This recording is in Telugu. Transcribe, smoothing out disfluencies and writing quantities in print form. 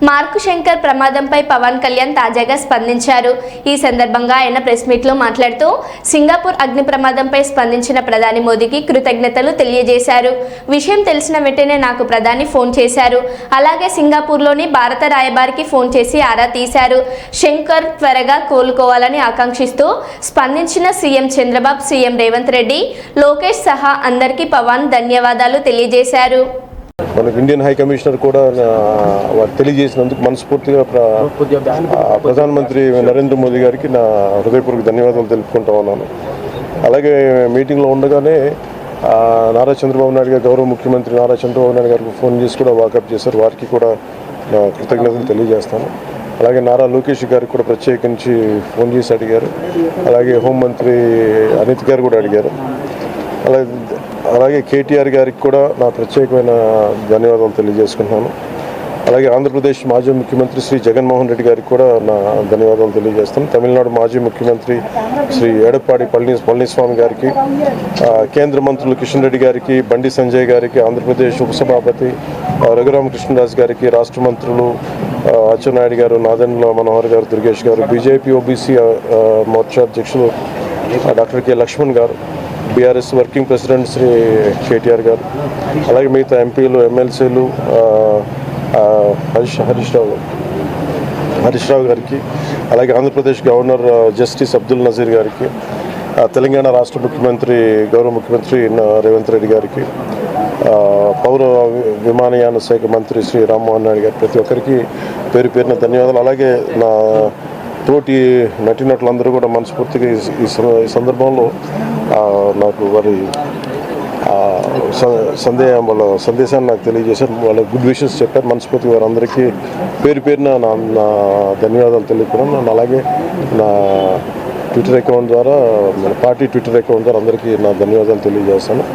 మార్కు శంకర్ ప్రమాదంపై పవన్ కళ్యాణ్ తాజాగా స్పందించారు. ఈ సందర్భంగా ఆయన ప్రెస్ మీట్లో మాట్లాడుతూ సింగపూర్ అగ్ని ప్రమాదంపై స్పందించిన ప్రధాని మోదీకి కృతజ్ఞతలు తెలియజేశారు. విషయం తెలిసిన వెంటనే నాకు ప్రధాని ఫోన్ చేశారు. అలాగే సింగపూర్లోని భారత రాయబారికి ఫోన్ చేసి ఆరా తీశారు. శంకర్ త్వరగా కోలుకోవాలని ఆకాంక్షిస్తూ స్పందించిన సీఎం చంద్రబాబు, సీఎం రేవంత్ రెడ్డి, లోకేష్ సహా అందరికీ పవన్ ధన్యవాదాలు తెలియజేశారు. మనకు ఇండియన్ హై కమిషనర్ కూడా వారు తెలియజేసినందుకు మనస్ఫూర్తిగా ప్రధానమంత్రి నరేంద్ర మోదీ గారికి నా హృదయపూర్వక ధన్యవాదాలు తెలుపుకుంటా ఉన్నాను. అలాగే మీటింగ్లో ఉండగానే నారా చంద్రబాబు నాయుడు గారు, గౌరవ ముఖ్యమంత్రి నారా చంద్రబాబు నాయుడు గారికి ఫోన్ చేసి కూడా వాకప్ చేశారు. వారికి కూడా నా కృతజ్ఞతలు తెలియజేస్తాను. అలాగే నారా లోకేష్ గారికి కూడా ప్రత్యేకించి ఫోన్ చేసి అడిగారు. అలాగే హోంమంత్రి అనిత్ గారు కూడా అడిగారు. అలాగే కేటీఆర్ గారికి కూడా నా ప్రత్యేకమైన ధన్యవాదాలు తెలియజేసుకుంటున్నాను. అలాగే ఆంధ్రప్రదేశ్ మాజీ ముఖ్యమంత్రి శ్రీ జగన్మోహన్ రెడ్డి గారికి కూడా నా ధన్యవాదాలు తెలియజేస్తాను. తమిళనాడు మాజీ ముఖ్యమంత్రి శ్రీ ఎడప్పాడి పళనిస్వామి గారికి, కేంద్ర మంత్రులు కిషన్ రెడ్డి గారికి, బండి సంజయ్ గారికి, ఆంధ్రప్రదేశ్ ఉపసభాపతి రఘురామకృష్ణరాజు గారికి, రాష్ట్ర మంత్రులు అచ్చెన్నాయుడు గారు, నాదెండ్ల మనోహర్ గారు, దుర్గేష్ గారు, బీజేపీ ఓబీసీ మోర్చా అధ్యక్షులు డాక్టర్ కె లక్ష్మణ్ గారు, బీఆర్ఎస్ వర్కింగ్ ప్రెసిడెంట్ శ్రీ కేటీఆర్ గారు, అలాగే మిగతా ఎంపీలు, ఎమ్మెల్సీలు హరీష్ రావు గారికి, అలాగే ఆంధ్రప్రదేశ్ గవర్నర్ జస్టిస్ అబ్దుల్ నజీర్ గారికి, తెలంగాణ రాష్ట్ర ముఖ్యమంత్రి గౌరవ ముఖ్యమంత్రి రేవంత్ రెడ్డి గారికి, పౌర విమానయాన శాఖ మంత్రి శ్రీ రామ్మోహన్ నాయుడు గారికి, ప్రతి ఒక్కరికి పేరు పేరున ధన్యవాదాలు. అలాగే నా తోటి నటీనటులందరూ కూడా మనస్ఫూర్తిగా ఈ సందర్భంలో నాకు వారి వాళ్ళ సందేశాన్ని నాకు తెలియజేశారు. వాళ్ళ గుడ్ విషెస్ చెప్పారు. మనస్ఫూర్తిగా వారందరికీ పేరు పేరున నా ధన్యవాదాలు తెలియకున్నాను. అలాగే నా ట్విట్టర్ అకౌంట్ ద్వారా, మన పార్టీ ట్విట్టర్ అకౌంట్ ద్వారా అందరికీ నా ధన్యవాదాలు తెలియజేస్తాను.